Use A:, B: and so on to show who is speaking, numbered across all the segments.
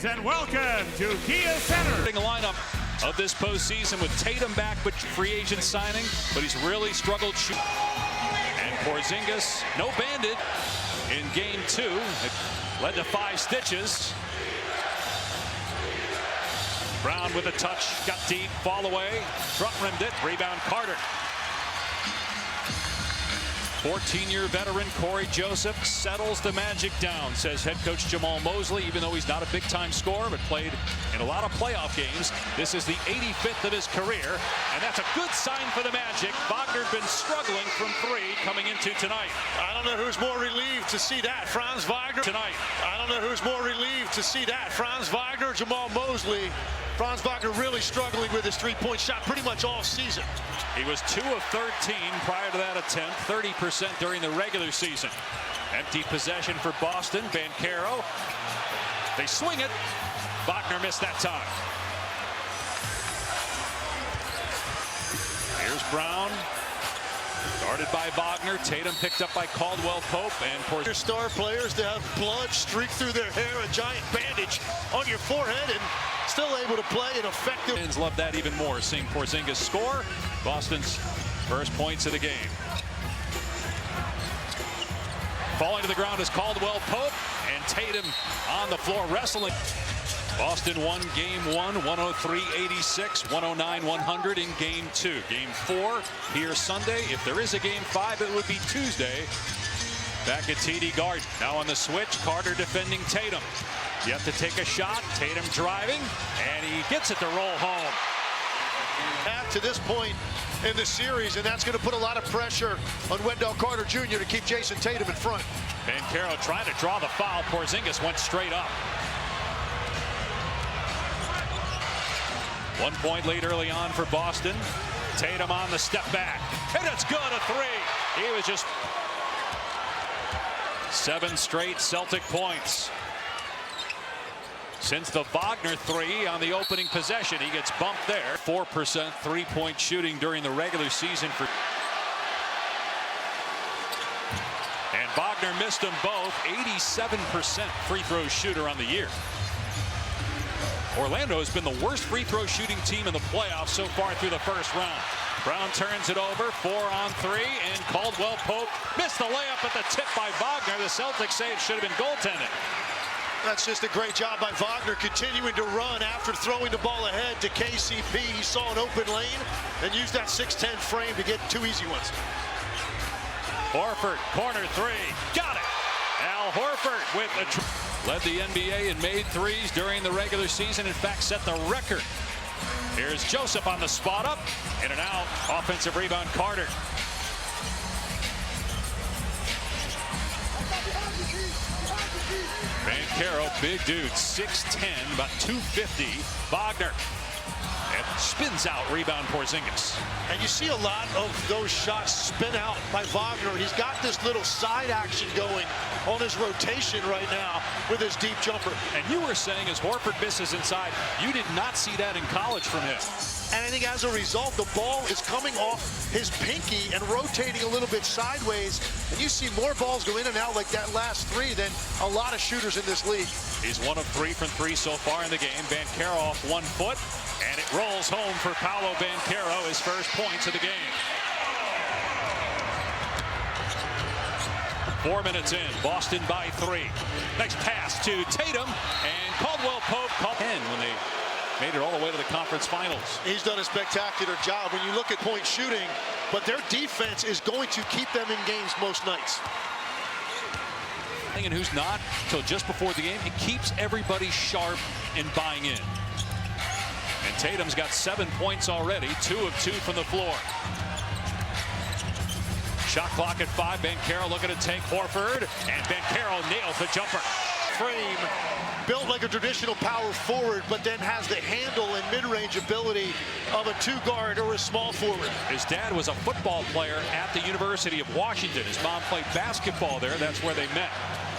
A: And welcome to Kia Center.
B: The lineup of this postseason with Tatum back, but free agent signing, but he's really struggled shooting. And Porzingis, no bandit in game 2. It led to 5 stitches. Brown with a touch, got deep, fall away, front rimmed it, rebound Carter. 14-year veteran Corey Joseph settles the Magic down, says head coach Jamal Mosley, even though he's not a big-time scorer, but played in a lot of playoff games. This is the 85th of his career, and that's a good sign for the Magic. Wagner's been struggling from 3 coming into tonight.
C: I don't know who's more relieved to see that, Franz Wagner.
B: Tonight.
C: I don't know who's more relieved to see that, Franz Wagner or Jamal Mosley. Franz Wagner really struggling with his three-point shot pretty much all season.
B: He was 2 of 13 prior to that attempt, 30% during the regular season. Empty possession for Boston. Banchero. They swing it. Wagner missed that time. Here's Brown. Guarded by Wagner. Tatum picked up by Caldwell Pope and Porzingis.
C: Star players to have blood streak through their hair, a giant bandage on your forehead, and still able to play an effective.
B: Fans love that even more, seeing Porzingis score. Boston's first points of the game. Falling to the ground is Caldwell Pope, and Tatum on the floor wrestling. Boston won game 1, 103-86, 109-100 in game 2. Game 4 here Sunday. If there is a game 5, it would be Tuesday back at TD Garden. Now on the switch, Carter defending Tatum. You have to take a shot. Tatum driving, and he gets it to roll home.
C: To this point in the series, and that's going to put a lot of pressure on Wendell Carter Jr. to keep Jason Tatum in front.
B: Banchero trying to draw the foul. Porzingis went straight up. 1 point lead early on for Boston. Tatum on the step back, and it's good, a 3. He was just 7 straight Celtic points. Since the Wagner 3 on the opening possession, he gets bumped there. 4% three-point shooting during the regular season for. And Wagner missed them both. 87% free throw shooter on the year. Orlando has been the worst free throw shooting team in the playoffs so far through the first round. Brown turns it over, 4 on 3, and Caldwell Pope missed the layup at the tip by Wagner. The Celtics say it should have been goaltending.
C: That's just a great job by Wagner, continuing to run after throwing the ball ahead to KCP. He saw an open lane and used that 6'10" frame to get 2 easy ones.
B: Horford, corner 3, got it. Al Horford with a led the NBA in made threes during the regular season. In fact, set the record. Here's Joseph on the spot up, in and out. Offensive rebound, Carter. Banchero, big dude, 6'10", about 250. Wagner. And spins out, rebound Porzingis.
C: And you see a lot of those shots spin out by Wagner. And he's got this little side action going on his rotation right now with his deep jumper.
B: And you were saying as Horford misses inside, you did not see that in college from him.
C: And I think as a result, the ball is coming off his pinky and rotating a little bit sideways. And you see more balls go in and out like that last 3 than a lot of shooters in this league.
B: He's 1 of 3 from 3 so far in the game. Banchero off 1 foot, and it rolls home for Paolo Banchero, his first points of the game. 4 minutes in, Boston by 3. Next pass to Tatum, and Caldwell Pope caught 10 when they made it all the way to the conference finals.
C: He's done a spectacular job when you look at point shooting, but their defense is going to keep them in games most nights.
B: And who's not till just before the game, it keeps everybody sharp and buying in. And Tatum's got 7 points already, 2 of 2 from the floor. Shot clock at 5. Banchero looking to take Horford, and Banchero nails the jumper.
C: Frame built like a traditional power forward, but then has the handle and mid-range ability of a 2-guard or a small forward.
B: His dad was a football player at the University of Washington. His mom played basketball there. That's where they met.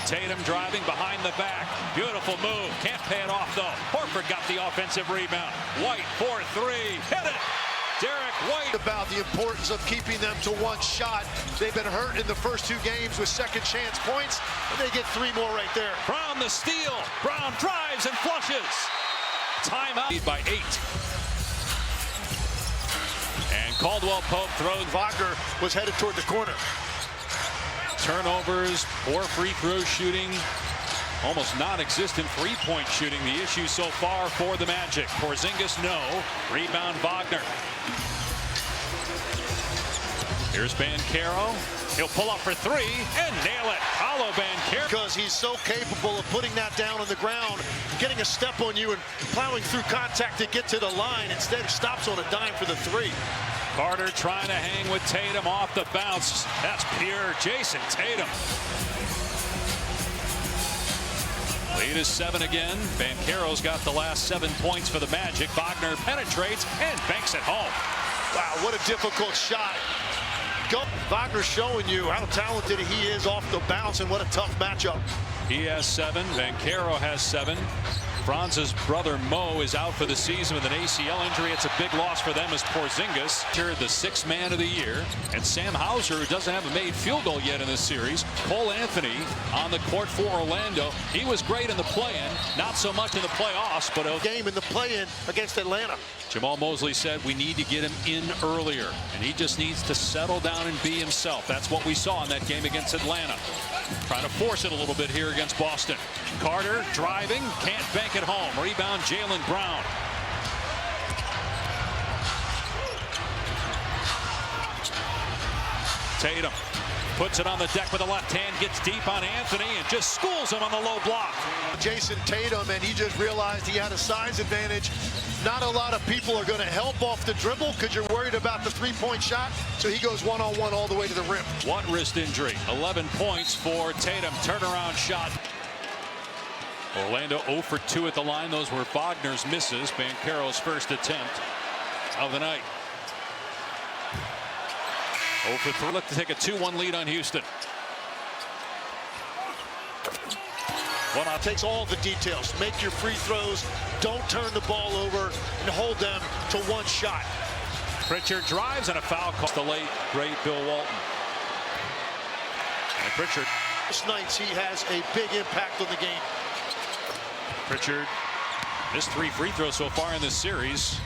B: Tatum driving behind the back. Beautiful move. Can't pay it off, though. Horford got the offensive rebound. White, 4-3. Hit it! Derek White.
C: About the importance of keeping them to one shot. They've been hurt in the first 2 games with second chance points, and they get 3 more right there.
B: Brown the steal. Brown drives and flushes. Timeout. Lead by 8. And Caldwell Pope throws.
C: Wagner was headed toward the corner.
B: Turnovers, poor free throw shooting, almost non-existent three-point shooting. The issue so far for the Magic. Porzingis, no. Rebound, Wagner. Here's Banchero. He'll pull up for 3 and nail it. Paolo Banchero.
C: Because he's so capable of putting that down on the ground, getting a step on you and plowing through contact to get to the line. Instead, he stops on a dime for the 3.
B: Carter trying to hang with Tatum off the bounce. That's pure Jason Tatum. Lead is 7 again. Banchero's got the last 7 points for the Magic. Wagner penetrates and banks it home.
C: Wow, what a difficult shot. Wagner showing you how talented he is off the bounce and what a tough matchup.
B: He has 7. Banchero has 7. Franz's brother Mo is out for the season with an ACL injury. It's a big loss for them as Porzingis, the 6th man of the year. And Sam Hauser, who doesn't have a made field goal yet in this series. Cole Anthony on the court for Orlando. He was great in the play-in, not so much in the playoffs, but a
C: game in the play-in against Atlanta.
B: Jamal Mosley said we need to get him in earlier, and he just needs to settle down and be himself. That's what we saw in that game against Atlanta. Trying to force it a little bit here against Boston. Carter driving, can't bank it home. Rebound, Jaylen Brown. Tatum puts it on the deck with the left hand, gets deep on Anthony and just schools him on the low block.
C: Jason Tatum, and he just realized he had a size advantage. Not a lot of people are going to help off the dribble because you're worried about the 3-point shot. So he goes one-on-one all the way to the rim.
B: One wrist injury. 11 points for Tatum. Turnaround shot. Orlando 0 for 2 at the line. Those were Wagner's misses. Banchero's first attempt of the night. 0 for 3. Look to take a 2-1 lead on Houston.
C: Takes all the details. Make your free throws. Don't turn the ball over and hold them to 1 shot.
B: Pritchard drives and a foul call. The late, great Bill Walton. And Pritchard.
C: Most nights he has a big impact on the game.
B: Pritchard missed 3 free throws so far in this series.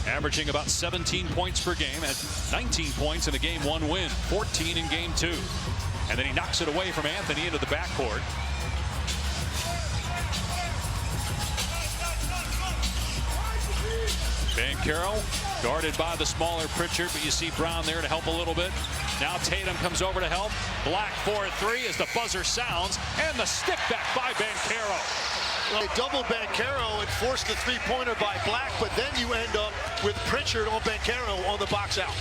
B: Averaging about 17 points per game. Had 19 points in the Game 1 win. 14 in Game 2. And then he knocks it away from Anthony into the backcourt. Banchero guarded by the smaller Pritchard, but you see Brown there to help a little bit. Now Tatum comes over to help. Black for 3 as the buzzer sounds, and the stick back by Banchero.
C: They double Banchero and force the 3-pointer by Black, but then you end up with Pritchard on Banchero on the box out.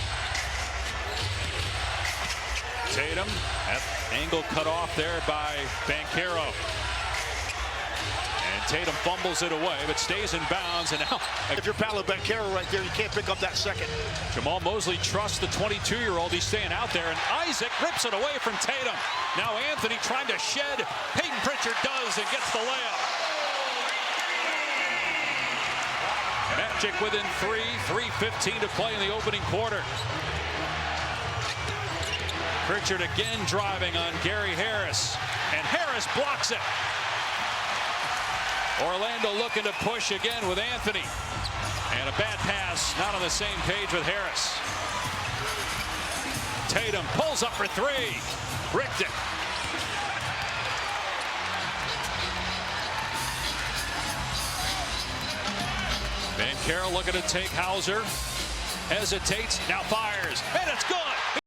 B: Tatum, that angle cut off there by Banchero. And Tatum fumbles it away, but stays in bounds. And now,
C: if you're Paolo Banchero right there, you can't pick up that second.
B: Jamal Mosley trusts the 22-year-old. He's staying out there, and Isaac rips it away from Tatum. Now Anthony trying to shed. Peyton Pritchard does and gets the layup. Magic within 3, 3:15 to play in the opening quarter. Pritchard again driving on Gary Harris, and Harris blocks it. Orlando looking to push again with Anthony. And a bad pass, not on the same page with Harris. Tatum pulls up for 3. Bricked it. Banchero looking to take Hauser. Hesitates, now fires, and it's good.